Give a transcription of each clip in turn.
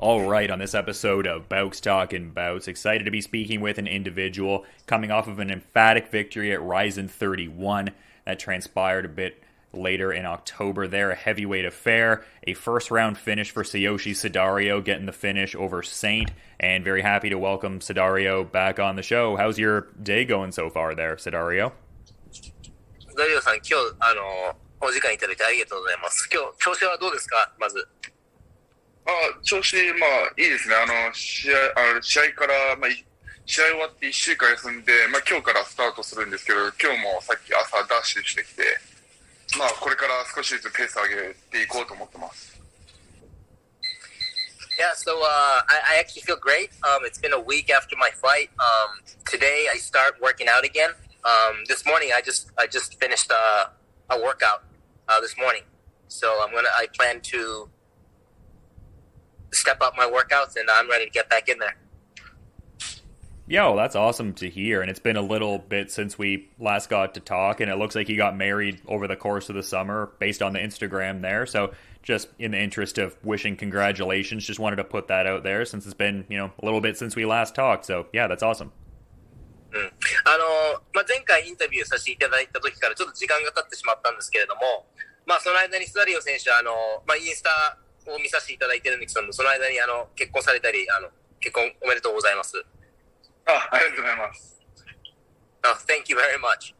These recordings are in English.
All right, on this episode of Bouts Talking Bouts, excited to be speaking with an individual coming off of an emphatic victory at Rizin 31 that transpired a bit later in October there, a heavyweight affair, a first round finish for Tsuyoshi Sudario getting the finish over Saint, and very happy to welcome Sudario back on the show. How's your day going so far there, Sudario? ダリオさん、今日、お時間いただいてありがとうございます。今日、調子はどうですか、まず。調子、いいですね。試合から、試合終わって1週間休んで、今日からスタートするんですけど、今日もさっき朝ダッシュしてきて、これから少しずつペース上げていこうと思ってます。Yeah, so I actually feel great. It's been a week after my fight. Today I start working out again. This morning I just finished a workout this morning. So I plan to step up my workouts and I'm ready to get back in there. Yeah, well, that's awesome to hear. And it's been a little bit since we last got to talk, and it looks like you got married over the course of the summer based on the Instagram there. So just in the interest of wishing congratulations, just wanted to put that out there since it's been, a little bit since we last talked. So yeah, that's awesome. 前回インタビューさせていただいた時からちょっと時間が経ってしまったんですけれども、その間にスダリオ選手はインスタを見させていただいてるんですけども、その間に結婚されたり、結婚おめでとうございます。ありがとうございます。Thank you very much.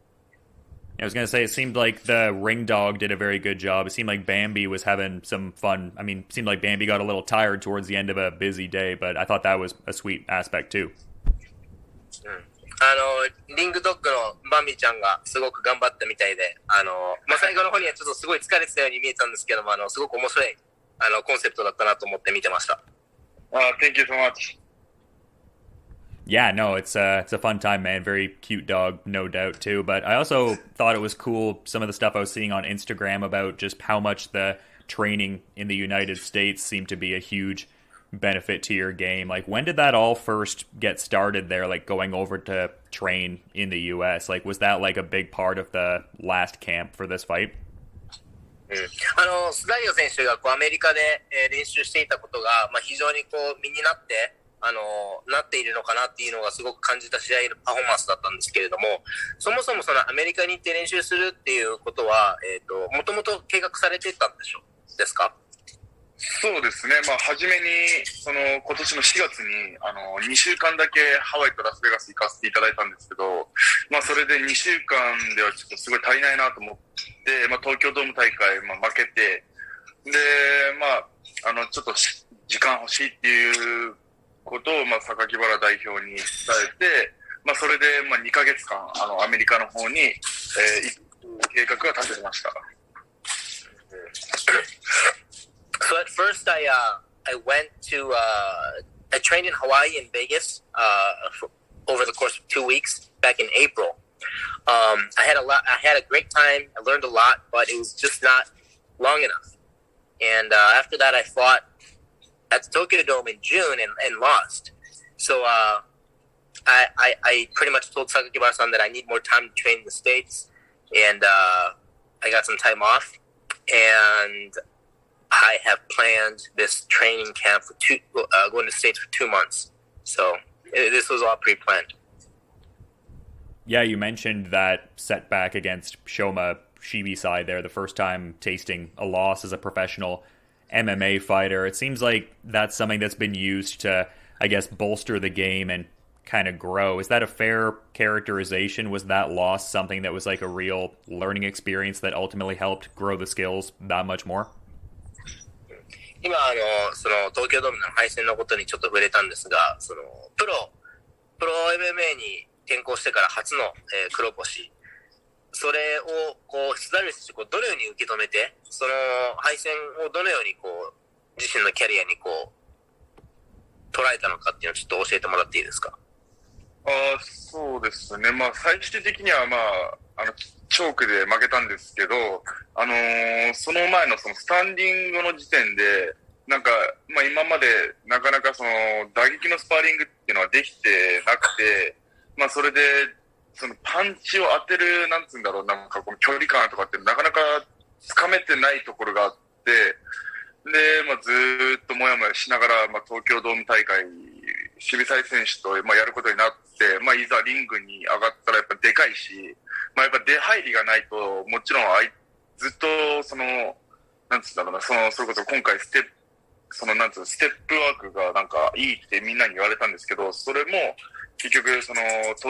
I was going to say, it seemed like the ring dog did a very good job. It seemed like Bambi was having some fun. I mean, it seemed like Bambi got a little tired towards the end of a busy day, but I thought that was a sweet aspect too. リングドッグのバンビちゃんがすごく頑張ったみたいで、最後の方にはちょっとすごい疲れてたように見えたんですけども、すごく面白いコンセプトだったなと思って見てました。Thank you so much. Yeah, no, it's a fun time, man. Very cute dog, no doubt, too. But I also thought it was cool, some of the stuff I was seeing on Instagram about just how much the training in the United States seemed to be a huge benefit to your game. Like, when did that all first get started there, like going over to train in the US? Like, was that like a big part of the last camp for this fight? スダリオ選手がアメリカで練習していたことが、非常に身になってなっているのかなっていうのがすごく感じた試合のパフォーマンスだったんですけれども、そもそもそのアメリカに行って練習するっていうことは、もともと計画されてたんですか？そうですね。初めに今年の4月に2週間だけハワイとラスベガス行かせていただいたんですけど、それで2週間ではちょっとすごい足りないなと思って、東京ドーム大会、負けて、でちょっと時間欲しいっていうことを榊原代表に伝えて、それで2ヶ月間アメリカの方に、行く計画が立てました。So at first I went to I trained in Hawaii and Vegas over the course of 2 weeks back in April. I had a great time. I learned a lot, but it was just not long enough. And after that I fought at the Tokyo Dome in June and lost. So I pretty much told Sakakibara-san that I need more time to train in the States, and I got some time off, and I have planned this training camp for going to the States for 2 months. So this was all pre-planned. Yeah, you mentioned that setback against Shoma Shibisai there, the first time tasting a loss as a professional MMA fighter. It seems like that's something that's been used to, I guess, bolster the game and kind of grow. Is that a fair characterization? Was that loss something that was like a real learning experience that ultimately helped grow the skills that much more? 今その東京ドームの敗戦のことにちょっと触れたんですが、プロ MMA に転向してから初の、黒星、それをスダリオ選手どのように受け止めて、その敗戦をどのように自身のキャリアに捉えたのかっていうのをちょっと教えてもらっていいですか？そうですね。最終的にはチョークで負けたんですけど、その前のそのスタンディングの時点で、今までなかなか打撃のスパーリングっていうのはできてなくて、それで、パンチを当てる、なんつうんだろう、この距離感とかってなかなかつかめてないところがあって、で、ずーっともやもやしながら、東京ドーム大会、渋沢選手と、やることになって、いざリングに上がったらやっぱでかいし、やっぱ出入りがないと、もちろんずっと、なんつうんだろうな、それこそ今回ステップワークがなんかいいってみんなに言われたんですけど、それも結局東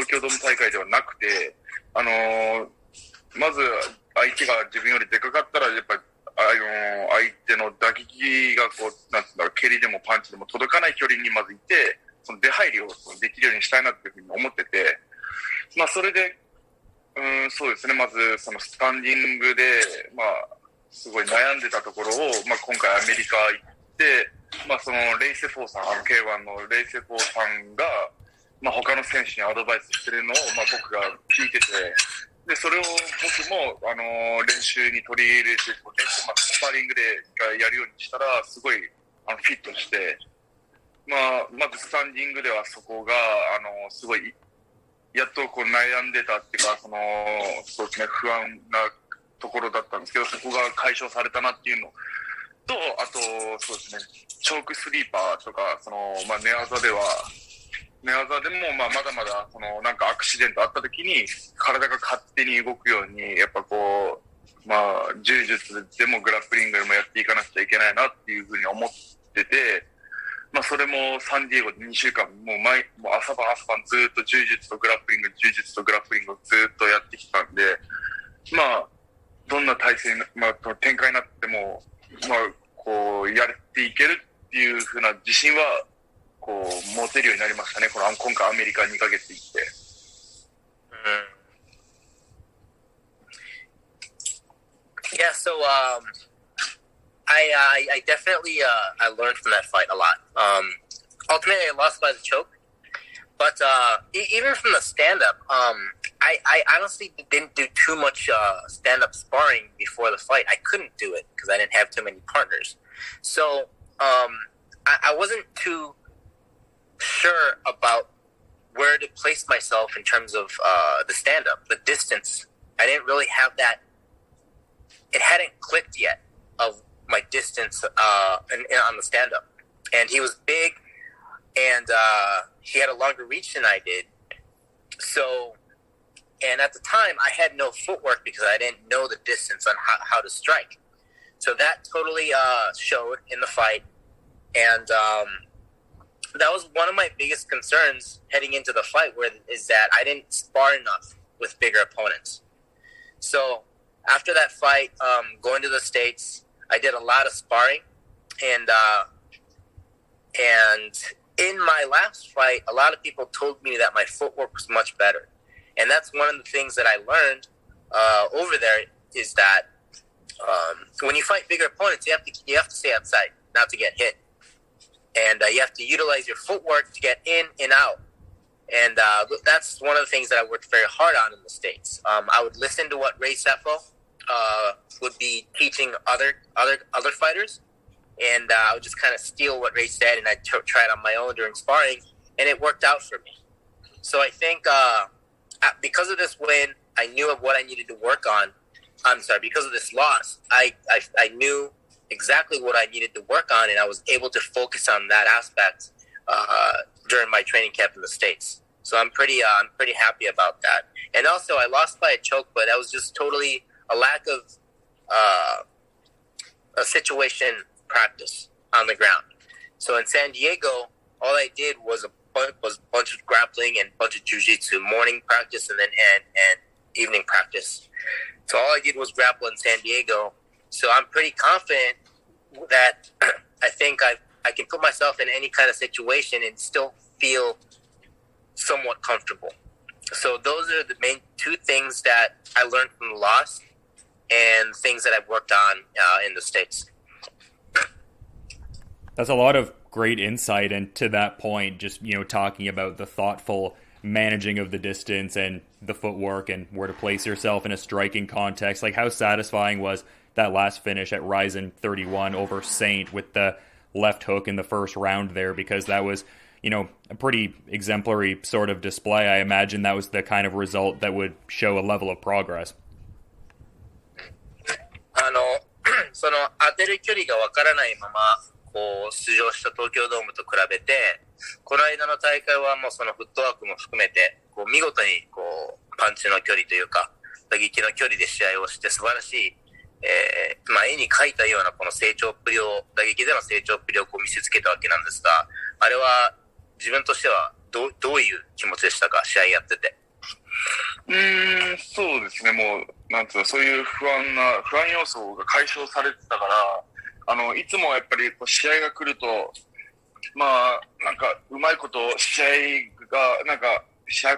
京ドーム大会ではなくて、まず相手が自分よりでかかったら、やっぱり、相手の打撃がなんつうんだろう、蹴りでもパンチでも届かない距離にまずいて、その出入りをできるようにしたいなっていうふうに思ってて、それで、そうですね、まずそのスタンディングで、すごい悩んでたところを、今回アメリカ行って、そのレイセフォーさん、K1 のレイセフォーさんが、他の選手にアドバイスしてるのを、僕が聞いてて、で、それを僕も、練習に取り入れて、スパーリングでやるようにしたら、すごい、フィットして、まずスタンディングではそこが、すごい、やっと悩んでたっていうか、そうですね、不安なところだったんですけど、そこが解消されたなっていうのと、あと、そうですね、チョークスリーパーとか、寝技でも、まだまだ、なんかアクシデントあった時に、体が勝手に動くように、やっぱ柔術でもグラップリングでもやっていかなくちゃいけないなっていうふうに思ってて、それもサンディエゴで2週間、もう朝晩ずっと柔術とグラップリングをずっとやってきたんで、どんな体制、展開になっても、やっていけるっていうふうな自信は、持てるようになりましたね。今回アメリカ2ヶ月行って。Yeah, so I definitely I learned from that fight a lot. Ultimately, I lost by the choke, but even from the stand-up, I honestly didn't do too much stand-up sparring before the fight. I couldn't do it because I didn't have too many partners. So I wasn't too sure about where to place myself in terms of the stand-up, the distance. I didn't really have that. It hadn't clicked yet of my distance on the stand-up. And he was big, and he had a longer reach than I did. So, and at the time, I had no footwork because I didn't know the distance on how to strike. So that totally showed in the fight. And that was one of my biggest concerns heading into the fight, is that I didn't spar enough with bigger opponents. So after that fight, going to the States, I did a lot of sparring, and in my last fight, a lot of people told me that my footwork was much better, and that's one of the things that I learned over there, is that when you fight bigger opponents, you have to stay outside, not to get hit. And you have to utilize your footwork to get in and out. And that's one of the things that I worked very hard on in the States. I would listen to what Ray Sefo would be teaching other fighters. And I would just kind of steal what Ray said, and I'd try it on my own during sparring. And it worked out for me. So I think because of this win, I knew of what I needed to work on. I'm sorry, because of this loss, I knew exactly what I needed to work on, and I was able to focus on that aspect during my training camp in the States. So I'm pretty happy about that. And also, I lost by a choke, but that was just totally a lack of a situation practice on the ground. So in San Diego, all I did was a bunch of grappling and a bunch of jiu-jitsu, morning practice and evening practice. So all I did was grapple in San Diego. So I'm pretty confident that I think I can put myself in any kind of situation and still feel somewhat comfortable. So those are the main two things that I learned from the loss and things that I've worked on in the States. That's a lot of great insight, and to that point, just talking about the thoughtful managing of the distance and the footwork and where to place yourself in a striking context. Like, how satisfying was that last finish at Rizin 31 over Saint with the left hook in the first round there, because that was, a pretty exemplary sort of display. I imagine that was the kind of result that would show a level of progress. その当てる距離がわからないまま、こう、出場した東京ドームと比べて、この間の大会はもうそのフットワークも含めて、こう、見事に、こう、パンチの距離というか、打撃の距離で試合をして素晴らしい、絵に描いたようなこの成長っぷりを、打撃での成長っぷりをこう見せつけたわけなんですが、あれは自分としてはどういう気持ちでしたか、試合やってて。そうですね、もう、なんつうの、そういう不安要素が解消されてたから、いつもやっぱりこう試合が来ると、なんか、うまいこと試合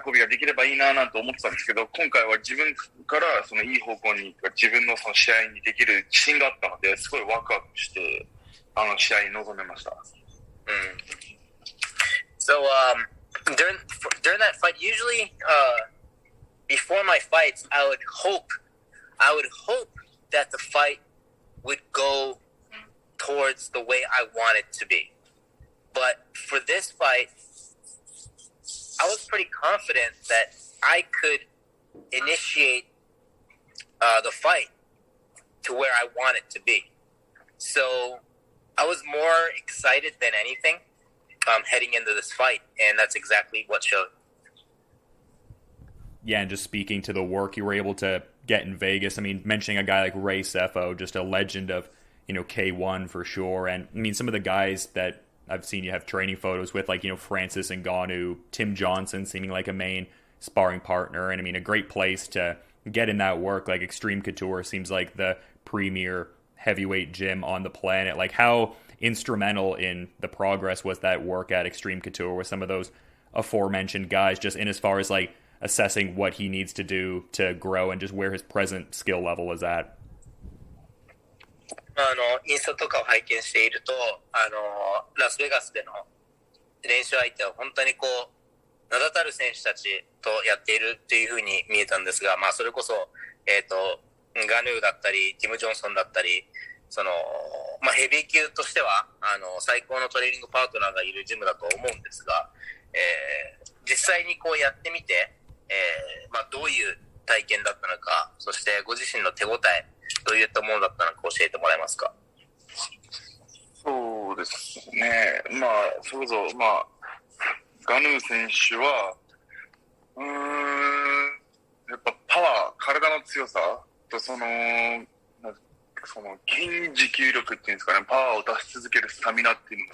運びができればいいななんて思ってたんですけど、今回は自分からそのいい方向に、自分のその試合にできる自信があったので、すごいワクワクして、試合に臨めました。So, during that fight, usually, before my fights, I would hope that the fight would go towards the way I want it to be. But for this fight, I was pretty confident that I could initiate the fight to where I want it to be. So I was more excited than anything heading into this fight, and that's exactly what showed. Yeah, and just speaking to the work you were able to get in Vegas, I mean, mentioning a guy like Ray Sefo, just a legend of, K1 for sure. And I mean, some of the guys that I've seen you have training photos with, like, Francis Ngannnou, Tim Johnson seeming like a main sparring partner. And I mean, a great place to get in that work. Like, Xtreme Couture seems like the premier heavyweight gym on the planet. Like, how instrumental in the progress was that work at Xtreme Couture with some of those aforementioned guys, just in as far as, like, assessing what he needs to do to grow and just where his present skill level is at? インスタとかを拝見していると、ラスベガスでの練習相手は本当にこう、名だたる選手たちとやっているというふうに見えたんですが、それこそ、ガヌーだったり、ティム・ジョンソンだったり、ヘビー級としては、最高のトレーニングパートナーがいるジムだと思うんですが、実際にこうやってみて、どういう体験だったのか、そしてご自身の手応え、どういったものだったのか教えてもらえますか？そうですね。それこそ、ガヌー選手は、やっぱパワー、体の強さとその筋持久力っていうんですかね、パワーを出し続けるスタミナっていう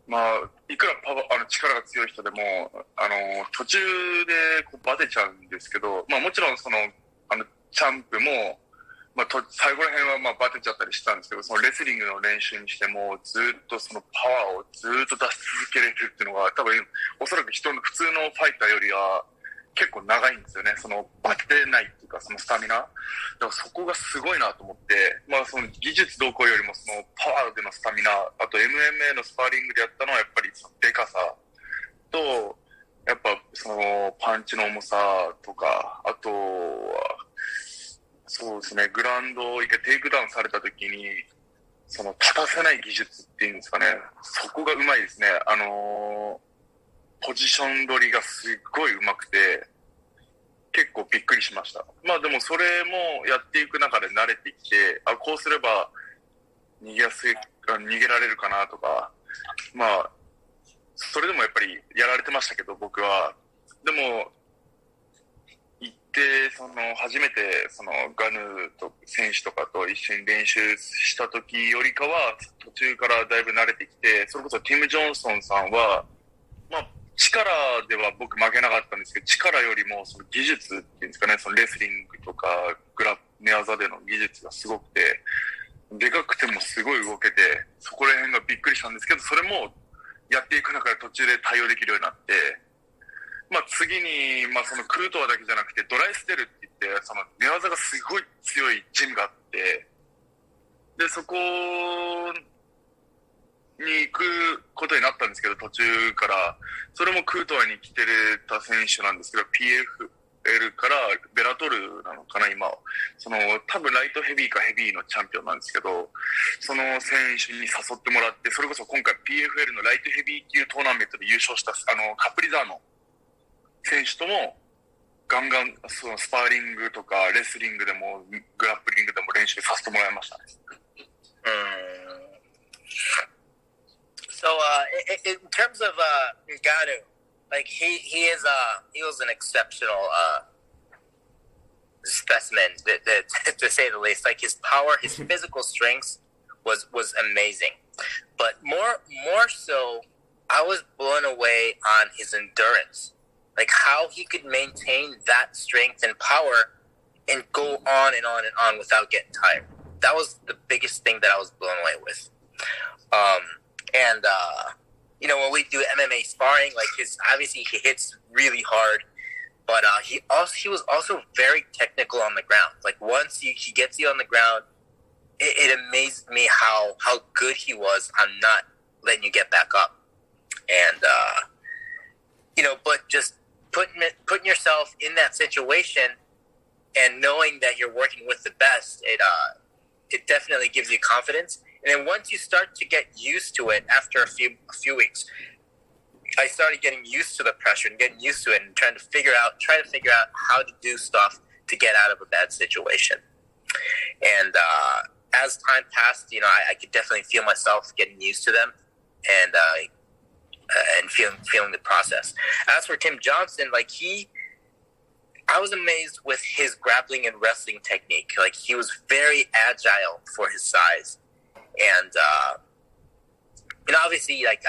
のが、いくら力が強い人でも、途中でこうバテちゃうんですけど、もちろんチャンプも、最後ら辺はバテちゃったりしたんですけど、そのレスリングの練習にしても、ずっとそのパワーをずっと出し続けれるっていうのが、多分、おそらく普通のファイターよりは結構長いんですよね。バテないっていうか、そのスタミナ。だからそこがすごいなと思って、その技術動向よりもそのパワーでのスタミナ、あと MMA のスパーリングでやったのはやっぱりそのデカさと、やっぱそのパンチの重さとか、あとは、そうですね、グラウンドを一回テイクダウンされた時に、その立たせない技術っていうんですかね、そこがうまいですね。ポジション取りがすっごい上手くて、結構びっくりしました。でもそれもやっていく中で慣れてきて、こうすれば逃げられるかなとか、それでもやっぱりやられてましたけど、僕は。でも、行って、初めて、ガヌー選手とかと一緒に練習した時よりかは、途中からだいぶ慣れてきて、それこそティム・ジョンソンさんは、力では僕負けなかったんですけど、力よりもその技術っていうんですかね、そのレスリングとか寝技での技術がすごくて、でかくてもすごい動けて、そこら辺がびっくりしたんですけど、それもやっていく中で途中で対応できるようになって、次に、そのクルートワだけじゃなくて、ドライステルって言って、その寝技がすごい強いジムがあって、で、そこに行くことになったんですけど、途中から、それもクートワに来てた選手なんですけど、PFL からベラトルなのかな、今は。多分ライトヘビーかヘビーのチャンピオンなんですけど、その選手に誘ってもらって、それこそ今回 PFL のライトヘビー級トーナメントで優勝した、カプリザーノ選手とも、ガンガンそのスパーリングとかレスリングでもグラップリングでも練習させてもらいましたね。So in terms of Ngannnou, like he was an exceptional specimen to say the least. Like his power, his physical strength was amazing, but more so, I was blown away on his endurance, like how he could maintain that strength and power and go on and on and on without getting tired. That was the biggest thing that I was blown away with. You know, when we do MMA sparring, like obviously he hits really hard, but he was also very technical on the ground. Like once he gets you on the ground, it amazed me how good he was on not letting you get back up. And you know, but just putting yourself in that situation and knowing that you're working with the best, it definitely gives you confidence. And then once you start to get used to it after a few weeks, I started getting used to the pressure and getting used to it and trying to figure out how to do stuff to get out of a bad situation. And as time passed, you know, I could definitely feel myself getting used to them and feeling the process. As for Tim Johnson, like I was amazed with his grappling and wrestling technique. Like he was very agile for his size. And you know, obviously, like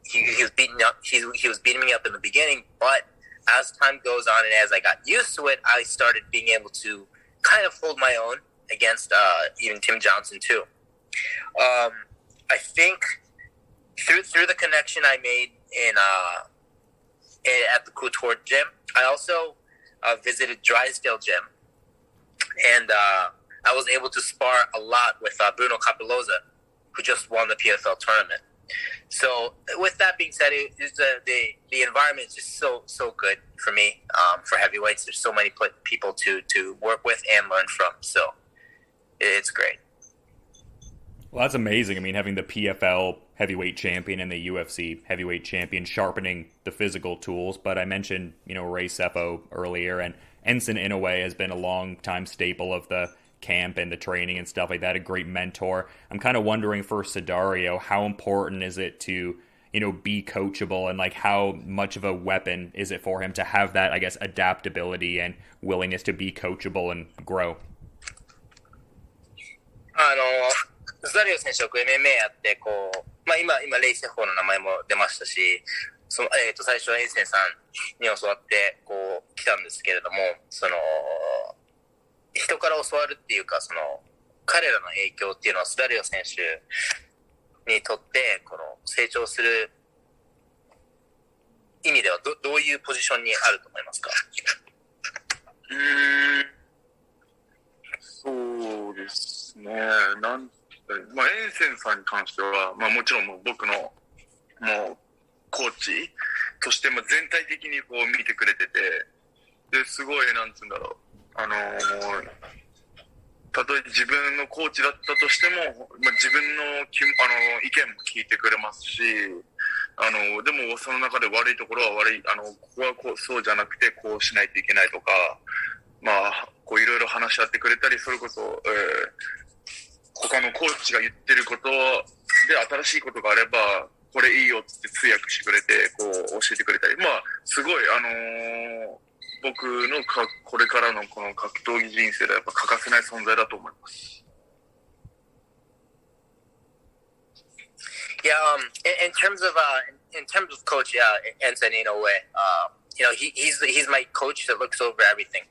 he was beating up. He was beating me up in the beginning, but as time goes on and as I got used to it, I started being able to kind of hold my own against even Tim Johnson too. I think through the connection I made at the Couture gym, I also visited Drysdale gym, and I was able to spar a lot with Bruno Capilloza, who just won the PFL tournament. So with that being said, the environment is just so good for me, for heavyweights. There's so many people to work with and learn from. So it's great. Well, that's amazing. I mean, having the PFL heavyweight champion and the UFC heavyweight champion sharpening the physical tools. But I mentioned, you know, Ray Sefo earlier, and Ensign Inoue has been a long-time staple of the camp and the training and stuff like that, a great mentor. I'm kind of wondering for Sudario, how important is it to, you know, be coachable, and like how much of a weapon is it for him to have that, I guess, adaptability and willingness to be coachable and grow? スダリオ選手は MMA やってこう、まあ、今レイセフォーの名前も出ましたし、最初はエンセンさんに教わってこう来たんですけれども、人から教わるっていうか、彼らの影響っていうのはスダリオ選手にとってこの成長する意味では どういうポジションにあると思いますか？そうですね。まあ、エンセンさんに関しては、まあ、もちろんもう僕のもうコーチとしても全体的にこう見てくれてて、ですごいなんつうんだろう、たとえ自分のコーチだったとしても、まあ、自分の意見も聞いてくれますし、でもその中で悪いところは悪い、ここはこうそうじゃなくてこうしないといけないとか、まあこういろいろ話し合ってくれたり、それこそ、他のコーチが言ってることで新しいことがあればこれいいよって通訳してくれてこう教えてくれたり、まあすごい僕のこれからのこの格闘技人生でやっぱ欠かせない存在だと思います。Yeah, in terms of coach, Ensign Inoue, you know, he's my coach that looks over everything.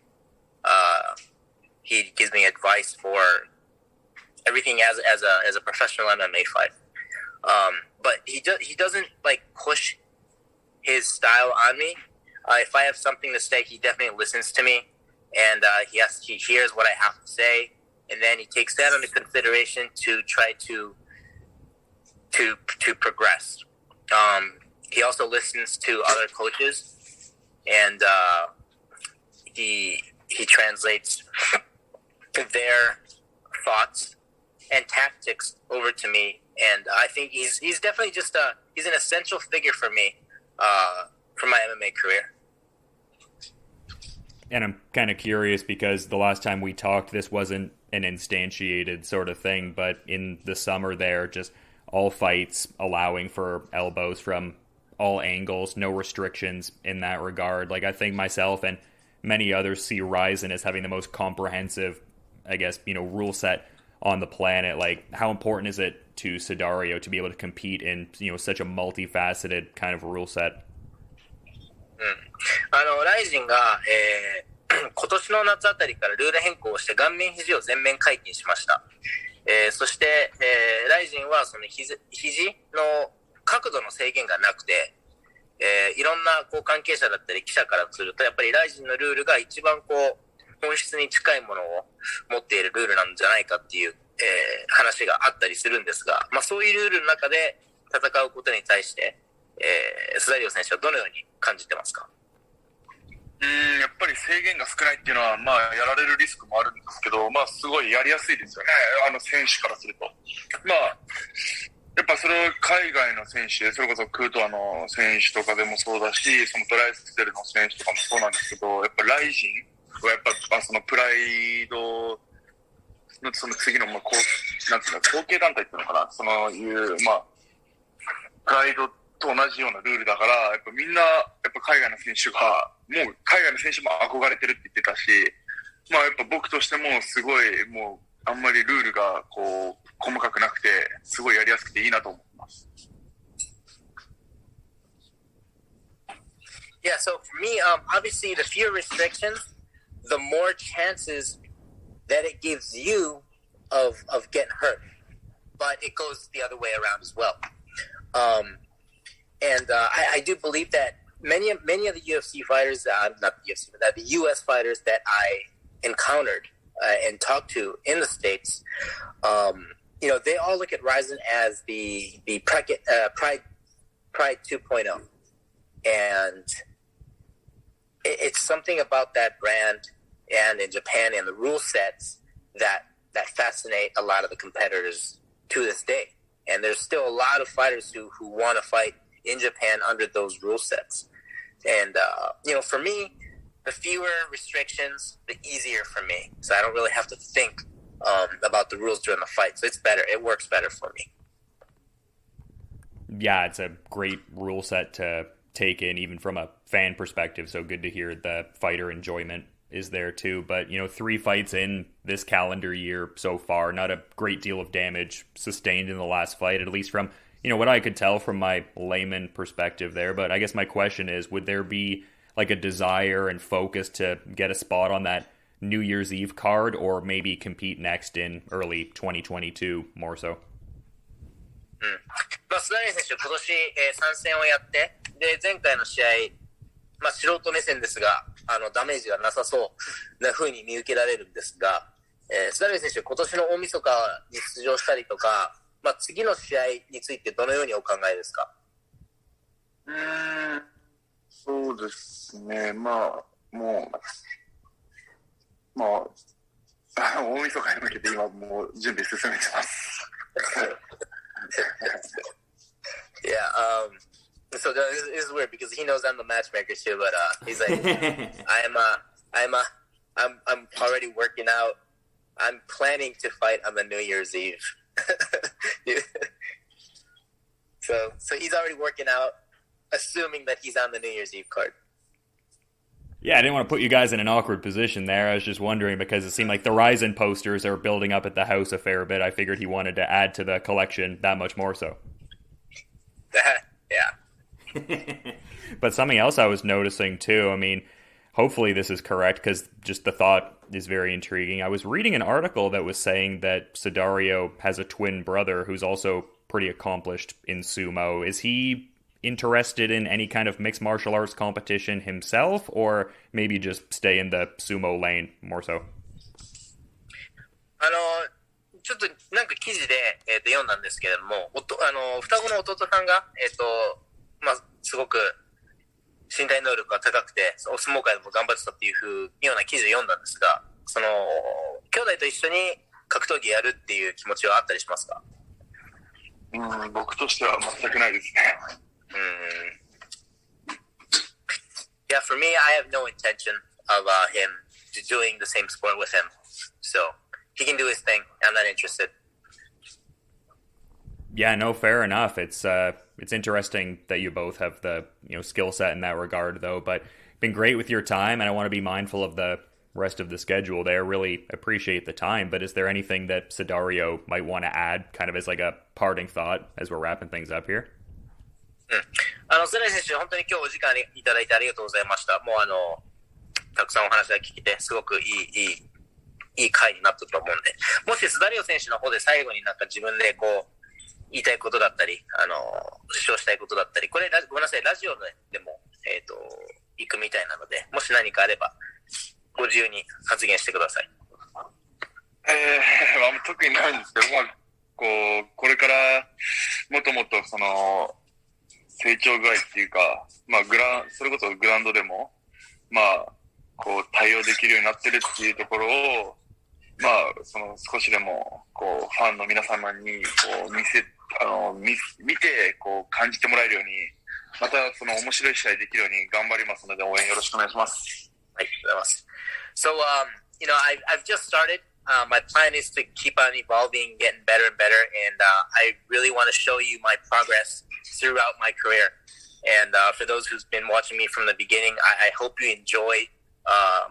He gives me advice for everything as a professional MMA fight. But he doesn't like push his style on me. If I have something to say, he definitely listens to me, and he hears what I have to say, and then he takes that into consideration to try to progress. He also listens to other coaches, and he translates their thoughts and tactics over to me, and I think he's definitely just he's an essential figure for me for my MMA career. And I'm kind of curious because the last time we talked, this wasn't an instantiated sort of thing, but in the summer there, just all fights allowing for elbows from all angles, no restrictions in that regard. Like, I think myself and many others see Rizin as having the most comprehensive, I guess, rule set on the planet. Like, how important is it to Sudario to be able to compete in, such a multifaceted kind of rule set? ライジンが、今年の夏あたりからルール変更をして顔面肘を全面解禁しました。そして、ライジンはその肘の角度の制限がなくて、いろんな関係者だったり記者からすると、やっぱりライジンのルールが一番本質に近いものを持っているルールなんじゃないかっていう、話があったりするんですが、そういうルールの中で戦うことに対して、スダリオ選手はどのように感じてますか？やっぱり制限が少ないっていうのは、やられるリスクもあるんですけど、すごいやりやすいですよね、選手からすると。やっぱそれを海外の選手、それこそクートアの選手とかでもそうだし、そのトライステルの選手とかもそうなんですけど、やっぱライジンはやっぱそのプライドのその次のなんていうの、後継団体っていうのかな、プライドと同じようなルールだから、やっぱみんな、やっぱ海外の選手が、もう海外の選手も憧れてるって言ってたし、やっぱ僕としてもすごい、もうあんまりルールが細かくなくて、すごいやりやすくていいなと思います。Yeah, so for me, obviously the fewer restrictions, the more chances that it gives you of getting hurt. But it goes the other way around as well. And I do believe that many of the UFC fighters, not the UFC, but the US fighters that I encountered and talked to in the States, they all look at Rizin as the Pride 2.0. And it's something about that brand and in Japan and the rule sets that fascinate a lot of the competitors to this day. And there's still a lot of fighters who want to fight in Japan under those rule sets. And, for me, the fewer restrictions, the easier for me. So I don't really have to think about the rules during the fight. So it's better. It works better for me. Yeah, it's a great rule set to take in, even from a fan perspective. So good to hear the fighter enjoyment is there too. But, 3 fights in this calendar year so far, not a great deal of damage sustained in the last fight, at least from, what I could tell from my layman perspective there. But I guess my question is, would there be like a desire and focus to get a spot on that New Year's Eve card, or maybe compete next in early 2022 more so? スダリオ選手、今年、3戦をやって、で、前回の試合、素人目線ですが、ダメージがなさそうな風に見受けられるんですが、スダリオ選手、今年の大晦日に出場したりとか、次の試合についてどのようにお考えですか？そうですね、大晦日に向けて今もう準備進めてます。Yeah, so this is weird because he knows I'm the matchmaker too, but he's like, I'm already working out. I'm planning to fight on the New Year's Eve. So he's already working out, assuming that he's on the New Year's Eve card. Yeah, I didn't want to put you guys in an awkward position there. I was just wondering because it seemed like the Rizin posters are building up at the house a fair bit. I figured he wanted to add to the collection that much more so. Yeah. But something else I was noticing too, I mean, hopefully this is correct because just the thought is very intriguing. I was reading an article that was saying that Sudario has a twin brother who's also pretty accomplished in sumo. Is he interested in any kind of mixed martial arts competition himself, or maybe just stay in the sumo lane more so? ちょっとなんか記事で、読んだんですけれども、双子の弟さんが、すごく身体能力が高くて、お相撲界でも頑張ってたっていうような記事を読んだんですが、兄弟と一緒に格闘技やるっていう気持ちはあったりしますか？僕としては全くないですね。Yeah, for me, I have no intention of him doing the same sport with him. So he can do his thing. I'm not interested. Yeah, no, fair enough. It's interesting that you both have the skill set in that regard, though. But been great with your time, and I want to be mindful of the rest of the schedule there. Really appreciate the time. But is there anything that Sudario might want to add, kind of as like a parting thought as we're wrapping things up here? スダリ選手、本当に今日お時間いただいてありがとうございました。もうたくさんお話が聞けて、すごくいい回になったと思うんで、もしスダリオ選手の方で最後になんか自分でこう言いたいことだったり、主張したいことだったり、これごめんなさい、ラジオでも行くみたいなので、もし何かあればご自由に発言してください。特にないんですけど、これからもっともっとその成長具合っていうか、それこそグラウンドでも対応できるようになってるっていうところを、その少しでもファンの皆様に見て感じてもらえるように、またその面白い試合できるように頑張りますので、応援よろしくお願いします。ありがとうございます。So, I've just started. My plan is to keep on evolving, getting better and better, and I really want to show you my progress throughout my career. And for those who's been watching me from the beginning, I hope you enjoy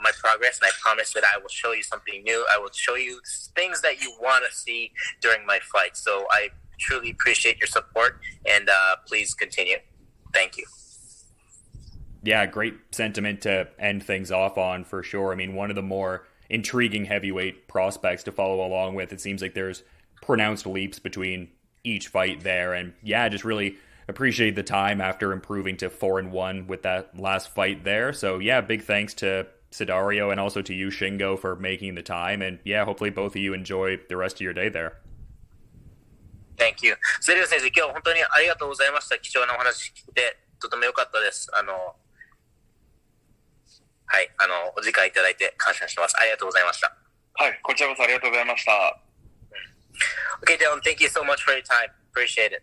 my progress, and I promise that I will show you something new. I will show you things that you want to see during my fight. So I truly appreciate your support, and please continue. Thank you. Yeah, great sentiment to end things off on, for sure. I mean, one of the more intriguing heavyweight prospects to follow along with. It seems like there's pronounced leaps between each fight there, and yeah, just really appreciate the time after improving to 4-1 with that last fight there. So yeah, big thanks to Sudario and also to you, Shingo, for making the time, and yeah, hopefully both of you enjoy the rest of your day there. Thank you. セリオ選手、今日本当にありがとうございました。貴重なお話聞いてとても良かったです。はい、お時間いただいて感謝してます。ありがとうございました。はい、こちらこそありがとうございました。Okay, Dylan, thank you so much for your time. Appreciate it.